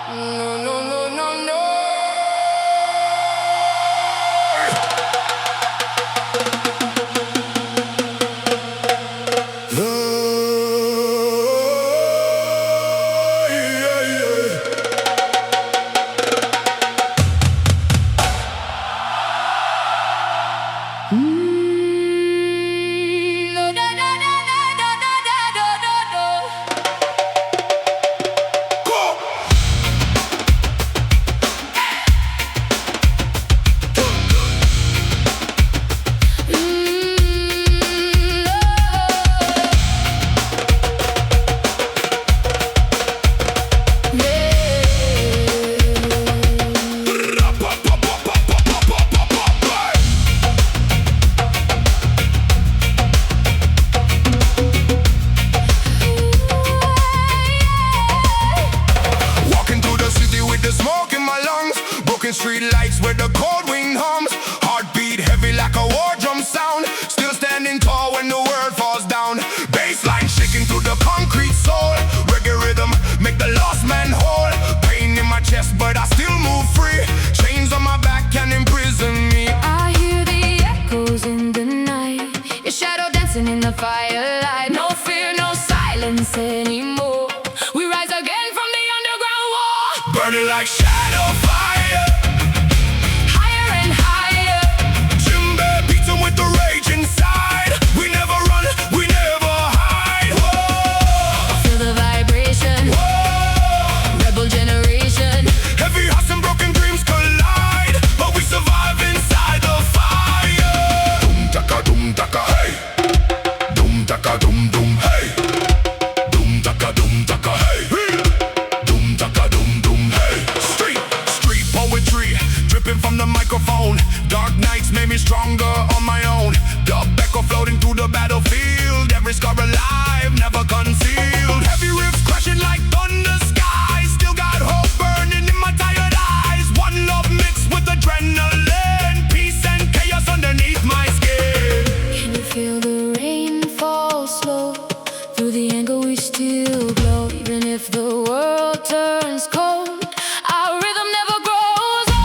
No, no, no, no, no. Street lights where the cold wind hums, heartbeat heavy like a war drum sound. Still standing tall when the world falls down. Bassline shaking through the concrete soul. Reggae rhythm make the lost man whole. Pain in my chest but I still move free. Chains on my back can imprison me. I hear the echoes in the night. Your shadow dancing in the firelight. No fear, no silence anymore. We rise again from the underground war. Burning like shadow fire. With the rage inside, we never run, we never hide. Whoa. Feel the vibration. Whoa. Rebel generation. Heavy hearts and broken dreams collide, but we survive inside the fire. Doom taka, hey. Doom taka, doom, hey. Doom taka, hey. Doom taka, hey. Street poetry dripping from the microphone. Dark nights made me stronger on my own. Dub echo floating through the battlefield. Every scar alive, never concealed. Heavy riffs crashing like thunder skies. Still got hope burning in my tired eyes. One love mixed with adrenaline. Peace and chaos underneath my skin. Can you feel the rain fall slow? Through the anger we still glow. Even if the world turns cold, our rhythm never grows old.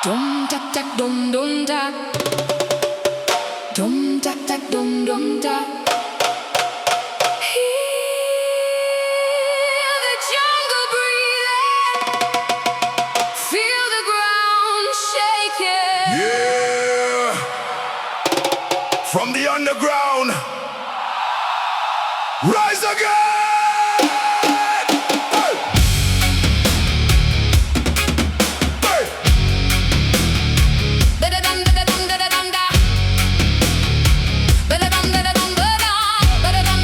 Dum tak tak dum dum tak. Dum tak tak dum dum tak. Hear the jungle breathing. Feel the ground shaking. Yeah. From the underground, rise again. Da da dum da da dum da da dum da. Da da dum da da dum da da. Da da dum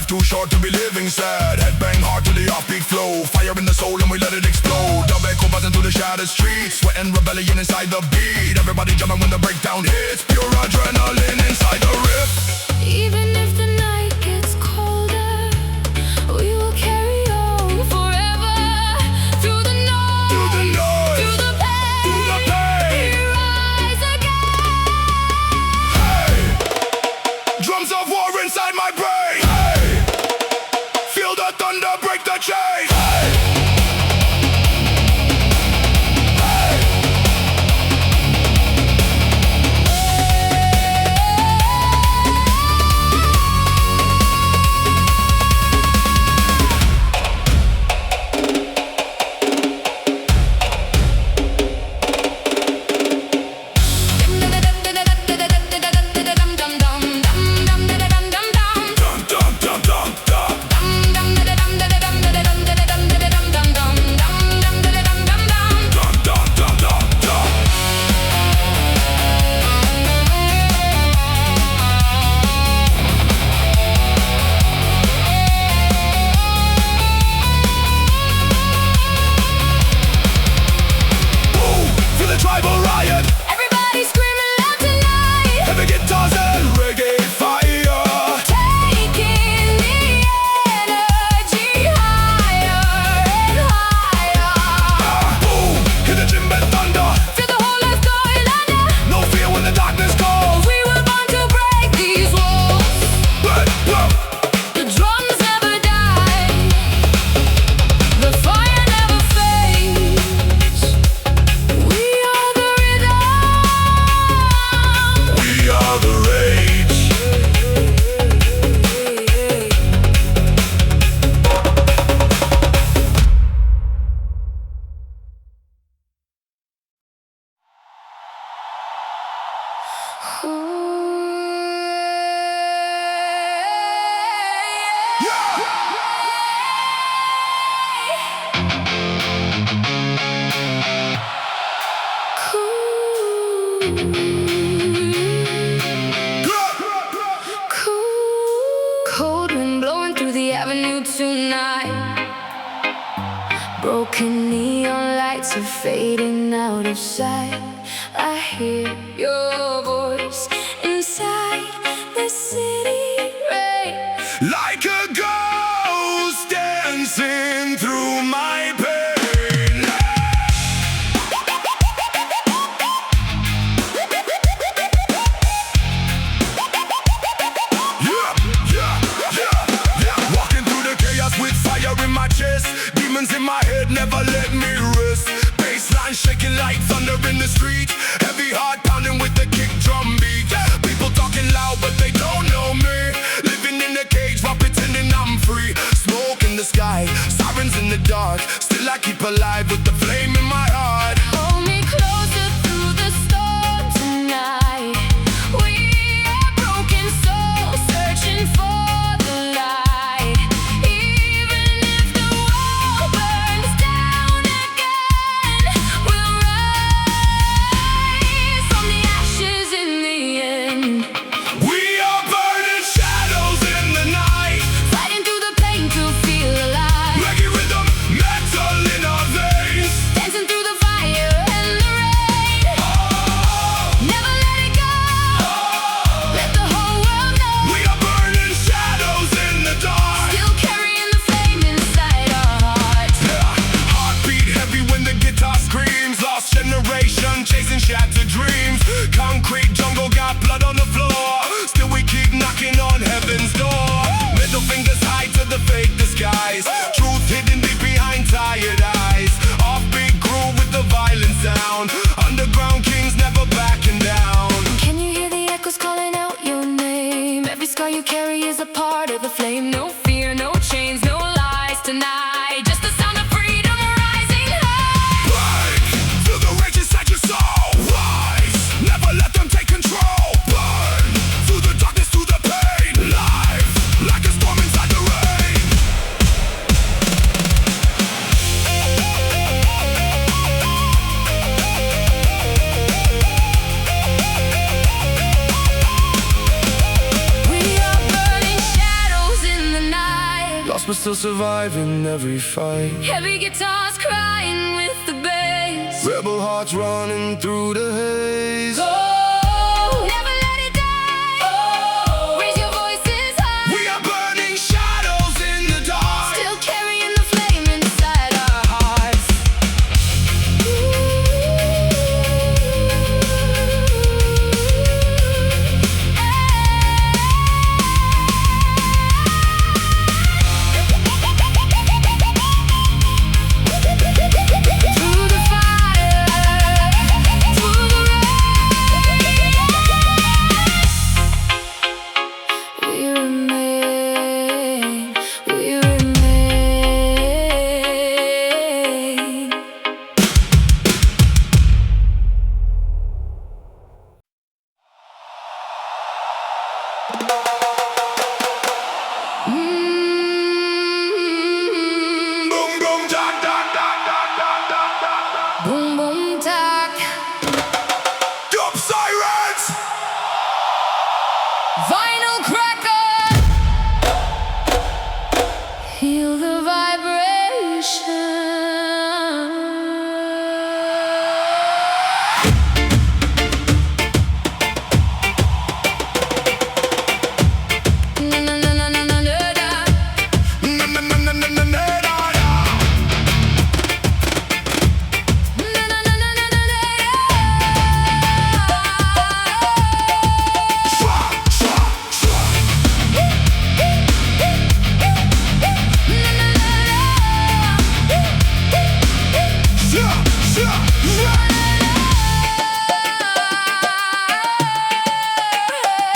Life too short to be living sad. Headbang hard to the offbeat flow. Fire in the soul and we let it explode. Dub echo buzzing through the shattered streets. Sweat and rebellion inside the beat. Everybody jumping when the breakdown hits. Pure adrenaline inside the riff. Even if the night gets colder, we will carry on forever. Through the noise, Through the noise, through the pain, through the pain. we rise again. Hey, drums of war inside my brain. Hey, feel the thunder break the chain. Hey, tribal riot. Everybody screaming loud tonight. Heavy guitars and reggae fire. Taking the energy higher and higher. Boom, hear the djembe thunder. Feel the whole earth going under. No fear when the darkness calls. We were born to break these walls. But, The drums never die. The fire never fades. We are the rhythm. we are the rage. Cold wind blowing through the avenue tonight. Broken neon lights are fading out of sight. I hear your voice inside the city rain. Like a ghost dancing through my pain. Walking through the chaos with fire in my chest. Demons in my head never let me rest. Bassline shaking like thunder in the street. Heavy heart pounding with the kick drum beat. People talking loud but they don't know me. Living in a cage while pretending I'm free. Smoke in the sky, sirens in the dark. Still I keep alive with the flame in my heart. Hold me closer through the storm tonight. We are broken souls searching for the light. Even if the world burns down again, we'll rise from the ashes in the end. We are burning shadows in the night. Fighting through the pain to feel alive. Reggae rhythm, metal in our veins. Dancing through the fire and the rain. Never let it go. Let the whole world know. We are burning shadows in the dark. Still carrying the flame inside our hearts. Heartbeat heavy when the guitar screams. Lost generation chasing shattered dreams. Concrete jungle got blood on the floor. Still we keep knocking on heaven's door. Middle fingers high to the fake disguise. Truth hidden deep behind tired eyes. Offbeat groove with the violent sound. Underground kings never backing down. Can you hear the echoes calling out your name? Every scar you carry is a part of the flame. No fear, no chains, no lies tonight. Just the sound of freedom rising high. Break, feel the rage inside your soul. Rise, never let them take control. Burn, through the darkness, through the pain. Life, like a storm inside the rain. We are burning shadows in the night. but still surviving every fight. Heavy guitars crying with the bass. Rebel hearts running through the haze. Go, never let it die. Raise your voices high. We are burning shadows in the dark, Still carrying the flame inside our hearts. Through the fire, through the rain, we remain, we remain. boom boom dock dock dock dock dock dock dock dock. Boom boom tack, Dub sirens. vinyl cracker, feel the vibration. Na na na na na na na da. Na na na na na na na na. Na na na na na na na da. Shwa shwa shwa. Shwa shwa shwa.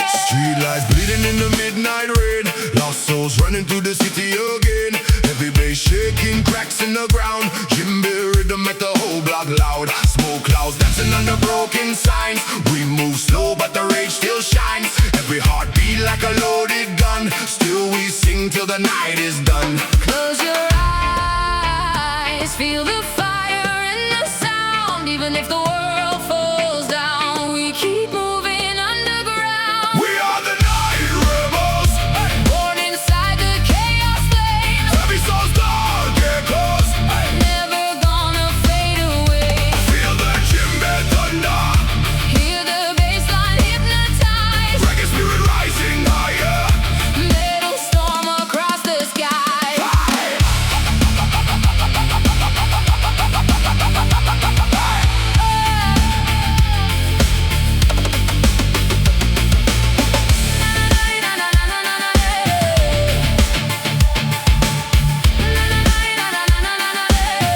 Street lights bleeding in the midnight rain. Lost souls running through the city again. Heavy bass shaking, cracks in the ground. Djembe rhythm at the whole block loud. Smoke clouds dancing under broken signs. We move slow, but the rage still shines. Every heartbeat like a loaded gun. Still we sing till the night is done. Close your eyes, feel the fire and the sound. Even if the world falls down, we keep moving underground. We are the night rebels. Born inside the chaos flames, Heavy souls, dark echoes. never gonna fade away. Feel the djembe thunder. Hear the bassline hypnotize. Reggae spirit rising higher. Metal storm across the sky.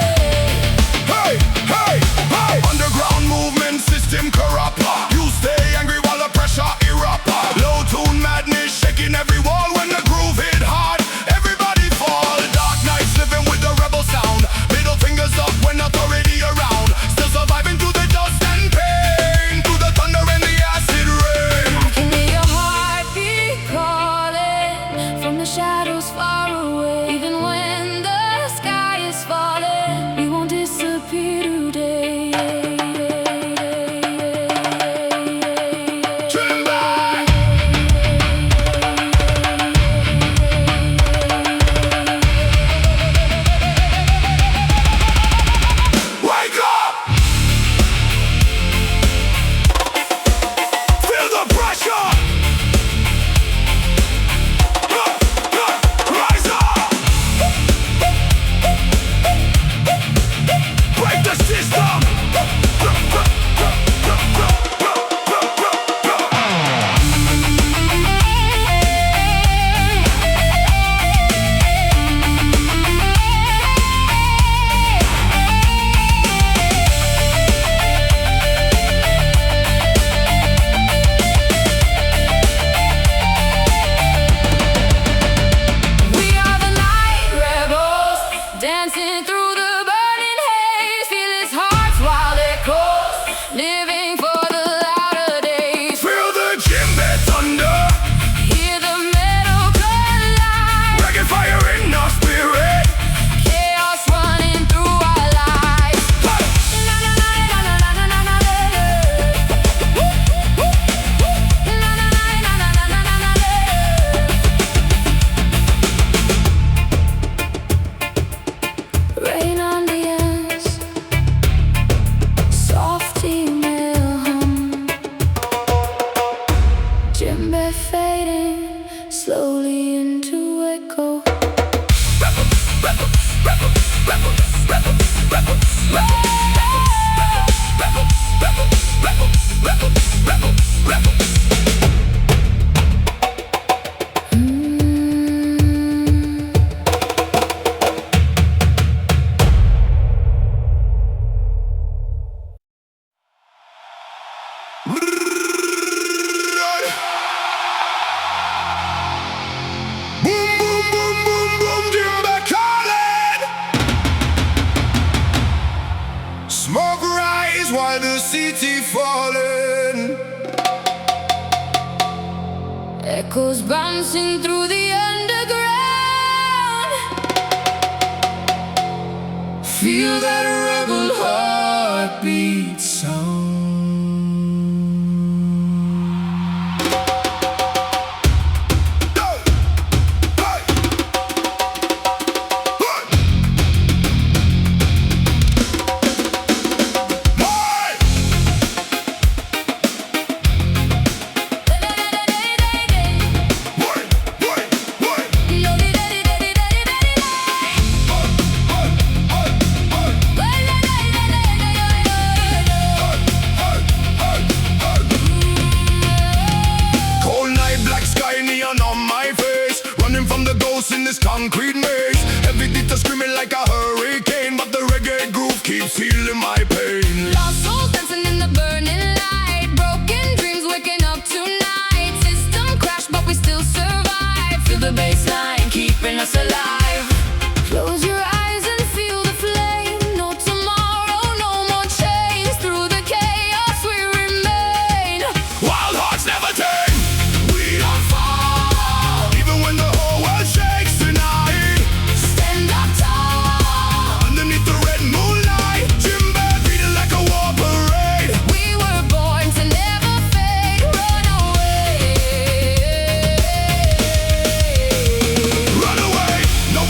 Hey, hey, hey! Underground movement system corrupt. You stay angry while the pressure erupt. Low tune madness shaking every wall when the groove hit hard. Everybody fall. Dark nights living with the rebel sound. Middle fingers up when authority around. Still surviving through the dust and pain. Through the thunder and the acid rain. I can hear your heartbeat calling from the shadows far away. Even when the sky is falling, we won't disappear today. Djembe. Wake up! Feel the pressure! Rise city falling. Echoes bouncing through the underground. Feel that rebel heartbeat sound. In this concrete maze, every detail screaming like a hurricane, but the reggae groove keeps healing my pain. Lost souls dancing in the burning light, broken dreams waking up tonight. System crash, but we still survive. Feel the bass line keeping us alive. Close your eyes and feel the flame. No tomorrow, no more chains. Through the chaos we remain. Wild hearts never tame. We don't fall, even when the whole world shakes tonight. Stand up tall Underneath the red moonlight, djembe beating like a war parade. We were born to never fade. Run away. Run away, no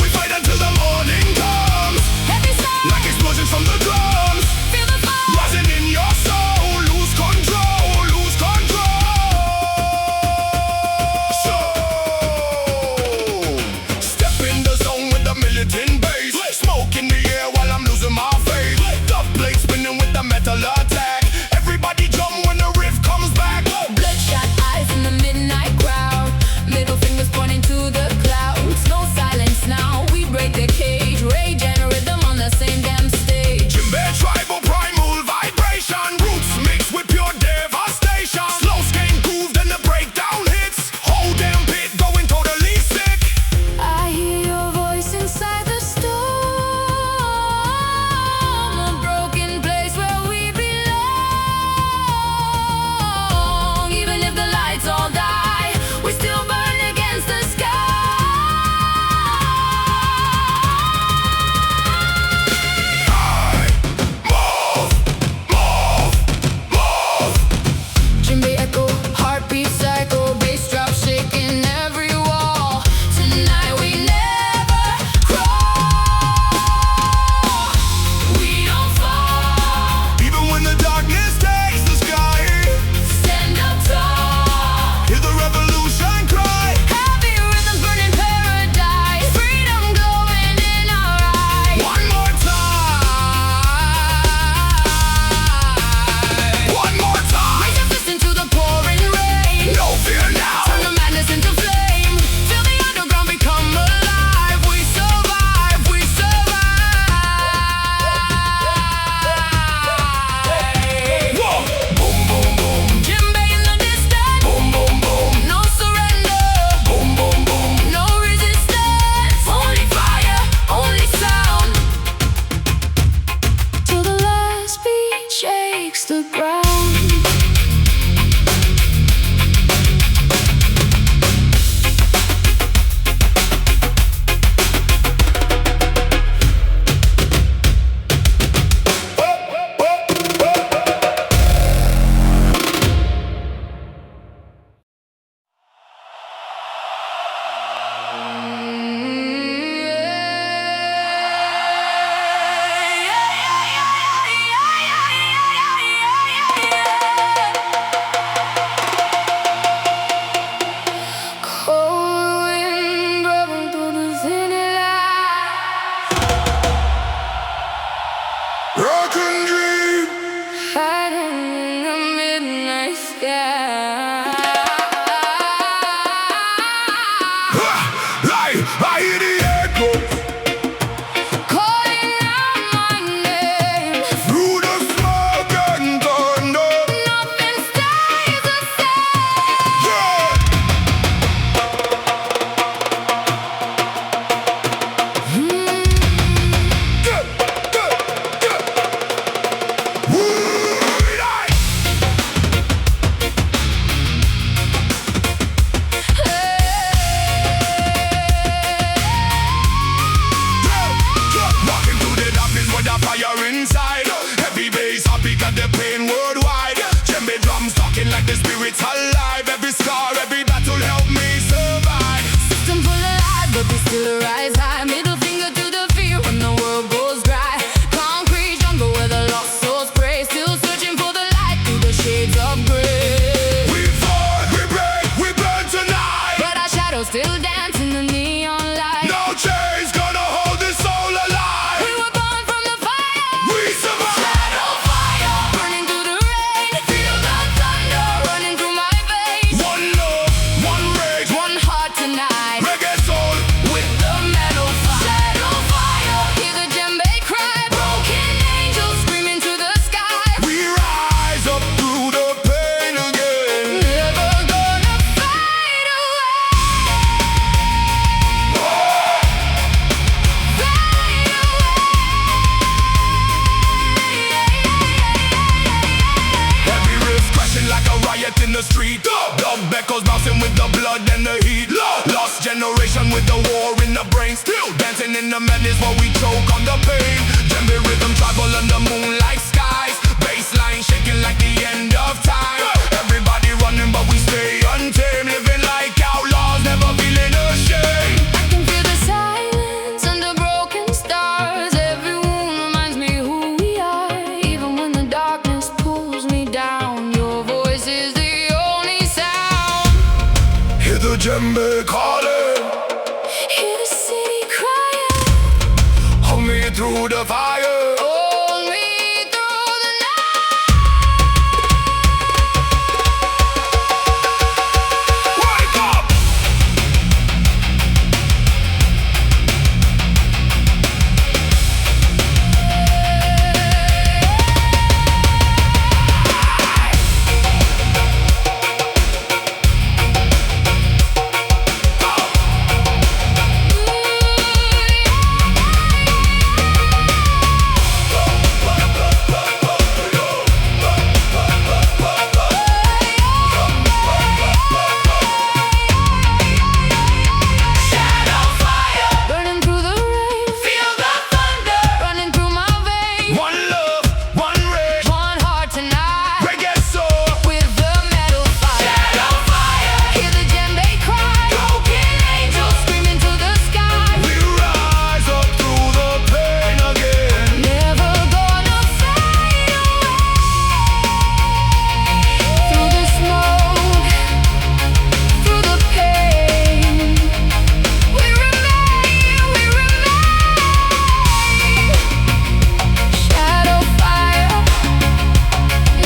but we still rise high. Middle finger to the fear when the world goes dry. Concrete jungle where the lost souls pray, still searching for the light through the shades of gray. We fought, we break, we burn tonight, But our shadows still dance in the neon light. no chains gonna hold this soul alive. We were born from the fire. We survive. Shadow fire, burning through the rain. Feel the thunder running through my veins. One love, one rage, One heart tonight reggae soul. with the metal fire. Shadow fire, hear the djembe cry. Broken angels screaming to the sky. We rise up through the pain again. Never gonna fade away. Fade Heavy riffs crashing like a riot in the street. Dub echoes bouncing with the blood and the heat. Lost generation with the war in the brain. Still dancing in the madness while we choke on the pain. Djembe rhythm travel under moonlight skies. Bassline shaking like the end of time. Everybody running but we stay untamed. Living like outlaws, never feeling ashamed. I can feel the silence under broken stars. Every wound reminds me who we are. Even when the darkness pulls me down, your voice is the only sound. Hear the djembe calling, Hear the city crying. hold me through the fire. Hold me through the night. Wake up! Shadow fire, burning through the rain. Feel the thunder running through my veins. One love, one rage, One heart tonight reggae soul. with the metal fire. Shadow fire, hear the djembe cry. Broken angels screaming to the sky. We rise up through the pain again. Never gonna fade away. Through the smoke, through the pain, we remain, we remain. Shadow fire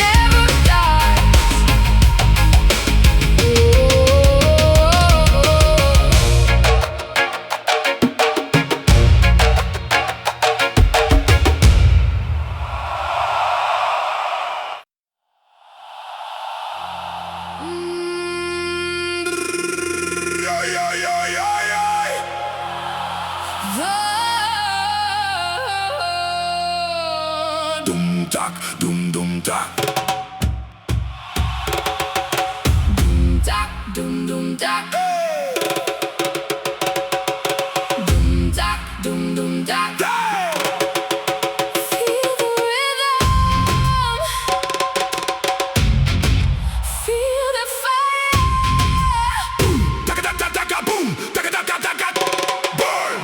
never dies. Ay, ay, ay, ay, ay. Dum tak, dum tak. Dum tak, dum tak. Dum tak, dum tak. Feel the rhythm. Feel the fire. Taka, taka, taka, boom. Taka, taka, taka, burn.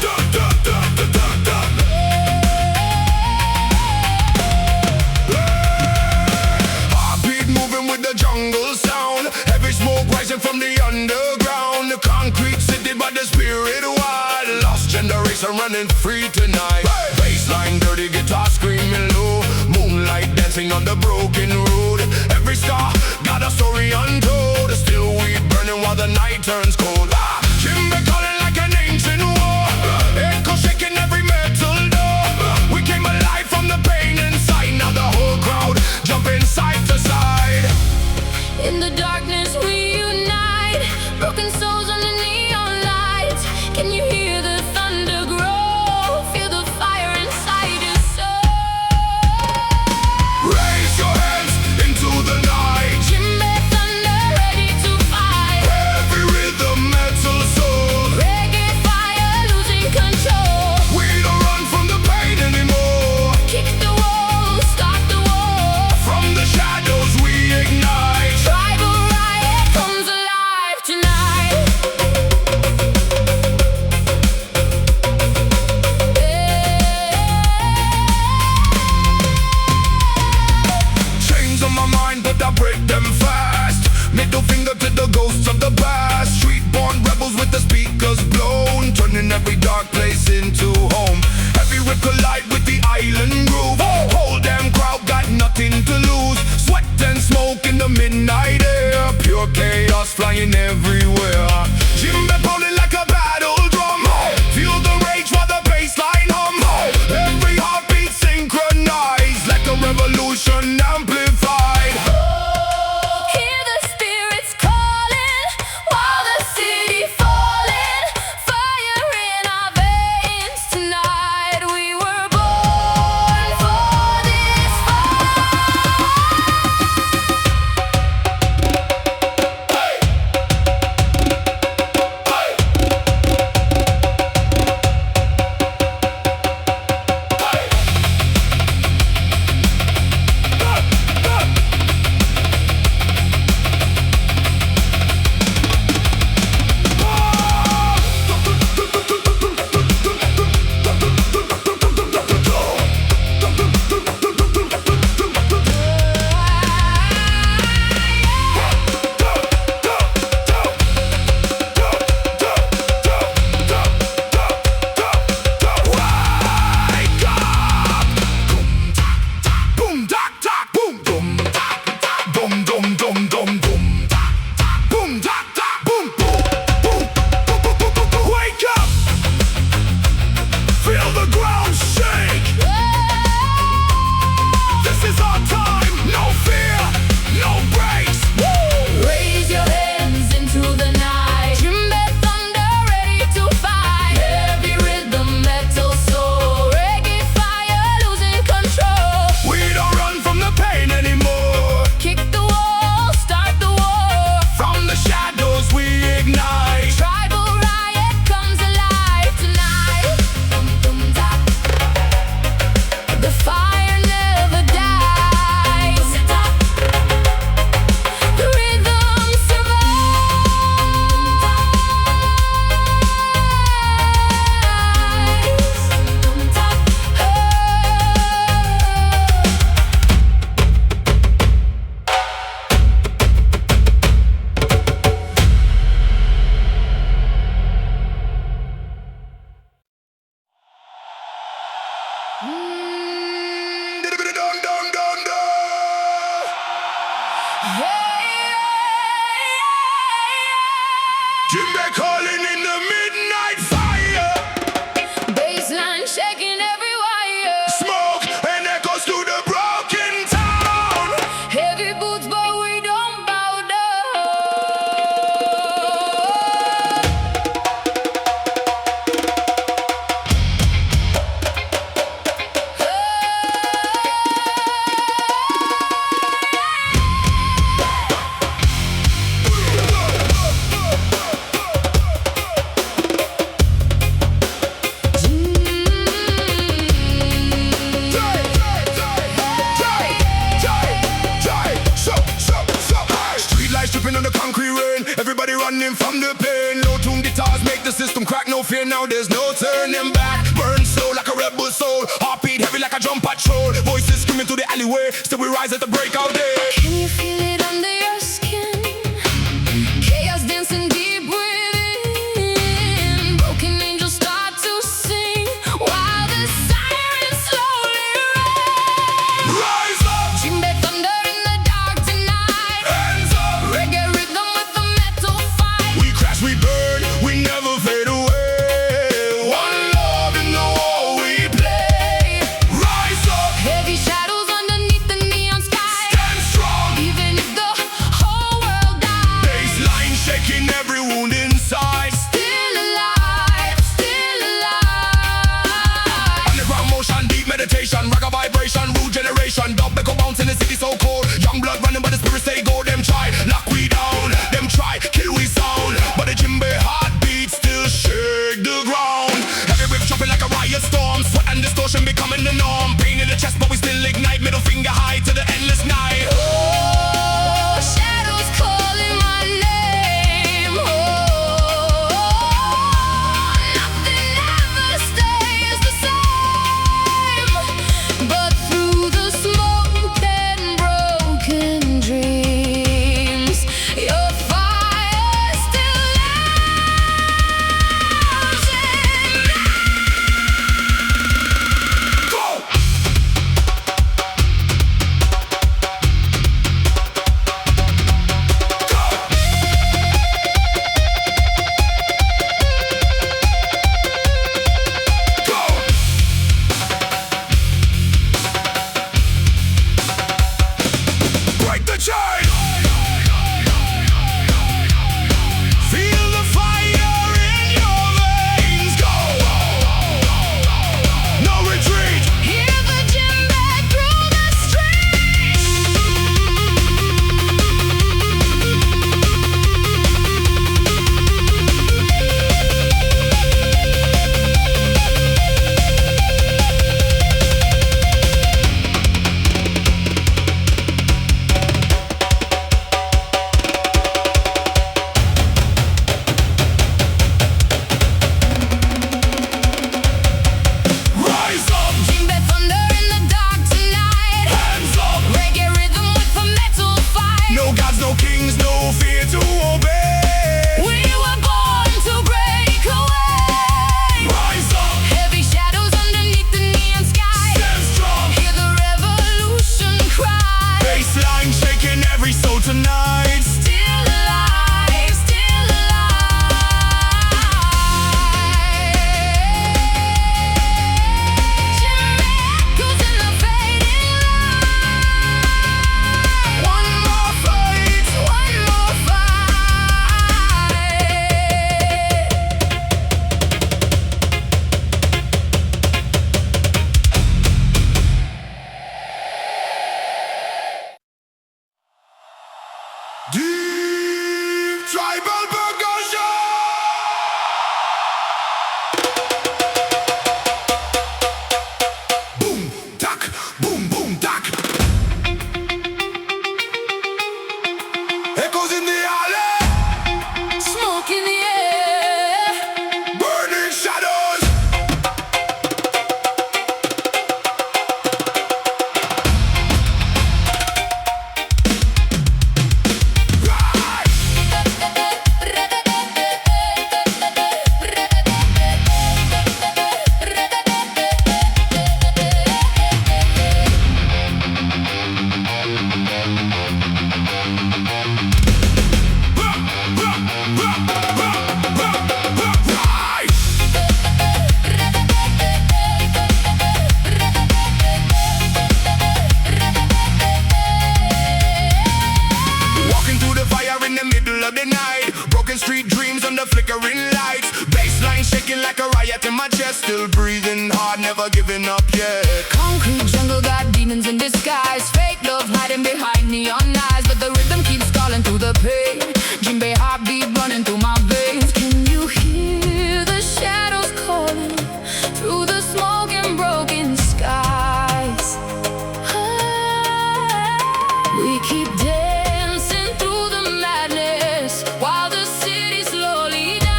Da, da, da, da, da, da. Heartbeat moving with the jungle sound. Heavy smoke rising from the underground. The concrete city by the spirit wild. Lost generation running free tonight. Bassline, dirty guitar screaming low. Moonlight dancing on the broken road. Every star got a story untold. Still we burning while the night turns cold. Djembe calling like an ancient war. Echo shaking every metal door. We came alive from the pain inside. Now the whole crowd jumping side to side. In the darkness we unite. Broken souls under neon lights. Can you hear the thunder grow? Feel the fire inside your soul. Raise your hands into the night. Djembe thunder ready to fight. Every rhythm, metal soul. fear now, there's no turning back. Burn slow like a rebel soul, heartbeat heavy like a drum patrol. Voices screaming through the alleyway, still we rise at the breakout day. Can you feel it under your skin? Chaos dancing deep within. Broken angels start to sing while the sirens slowly ring. Rise up, Djembe thunder in the dark tonight. hands up. Reggae rhythm with the metal fight. We crash, we burn, we never fade away. One love in the war we play. Rise up, Heavy shadows underneath the neon sky. stand strong. Even if the whole world dies, Baseline shaking every wound inside. still alive, still alive. Underground motion, deep meditation, ragga vibration, rude generation. Dub echo bounce in the city so cold. Young blood running, but the spirit stay gold. Them try, lock we down. Them try, kill we sound. But the djembe heartbeat still shake the ground. Every whip chopping like a riot storm. Sweat and distortion becoming the norm. Pain in the chest, but we still ignite. Middle finger high to the endless night. Oh, shadows calling my name. Oh, nothing ever stays the same. But through the smoke and broken dreams, your fire still lives in me. Go! Go! Break the chain! Feel the fire in your veins. Go! No retreat! Hear the djembe through the streets. Rise up! Djembe thunder in the dark tonight. Hands up! Reggae rhythm with a metal fight. No gods, no kings, no fear to obey. We were born to break away. Rise up! Heavy shadows underneath the neon sky. Stand strong! Hear the revolution cry. Baseline shaking every soul tonight. Still alive, still alive. Djembe echoes in the fading light. One more fight, one more fight. Deep tribal percussion. Boom, tack, boom, boom, tack. Echoes in the alley, Smoke in the air. burning shadows. Rise! Rise! Walking through the fire in the middle of the night. Broken street dreams under flickering lights. Baseline shaking like a riot in my chest. Still breathing hard, never giving up yet. Concrete jungle got demons in disguise. Fake love hiding behind neon eyes. But the rhythm keeps calling through the pain. Djembe heartbeat running through my veins. Can you hear the shadows calling through the smoke and broken skies? We keep dancing through the madness while the city slowly dies.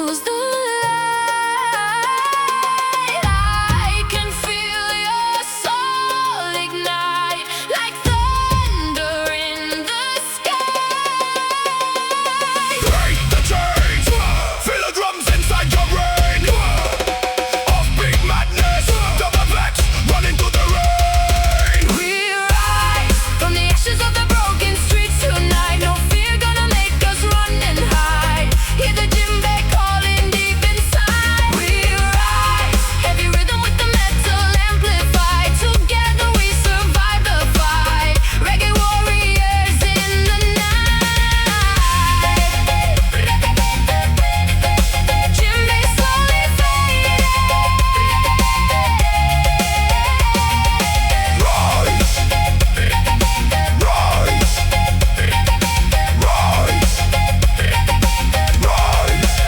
lose the light. I can feel your soul ignite like thunder in the sky. Break the chains, feel the drums inside your brain. Offbeat madness, double vex, running through the rain. We rise from the ashes of the broken streets tonight. No fear gonna make us run and hide. Hear the djembe calling deep inside. We rise, heavy rhythm with the metal amplified. Together we survive the fight. Reggae warriors in the night. Djembe slowly fading. Rise, rise, rise, rise.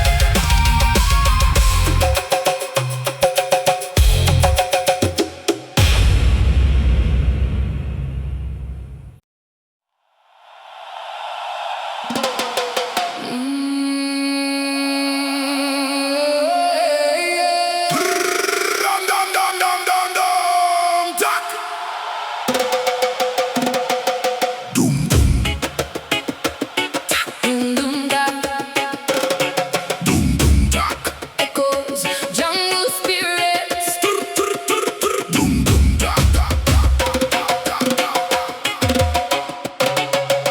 Dum dum dum dum dum dum duck. Dum dum Dum dum dum dum duck. echoes, jungle spirits. Dum dum duck duck duck duck duck duck.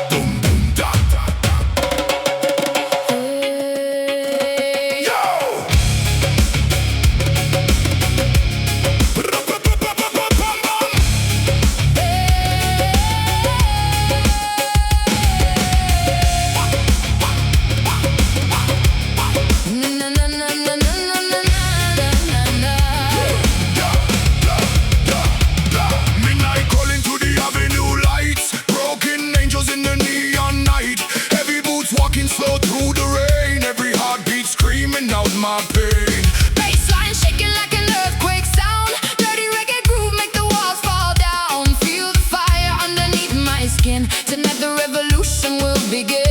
Dum dum duck duck duck. Hey. Yo. Na na na na na na na na na. Midnight calling to the avenue lights. Broken angels in the neon night. Heavy boots walking slow through the rain. Every heartbeat screaming out my pain. Bassline shaking like an earthquake sound. Dirty reggae groove make the walls fall down. Feel the fire underneath my skin. Tonight the revolution will begin.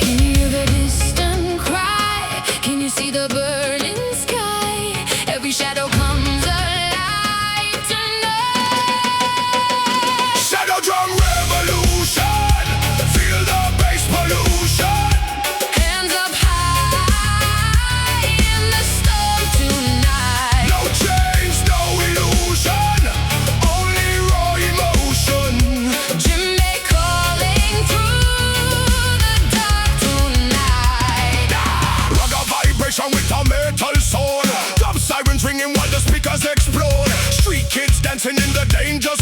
Hear the distant cry. Can you see the burning sky? Every shadow comes alive tonight. Shadow drum revolution. Feel the bass pollution. Hands up high in the storm tonight. No chains, no illusion. Only raw emotion. Djembe calling through the dark tonight. Ragga vibration with a metal soul. Dub sirens ringing while the speakers explode. Street kids dancing in the danger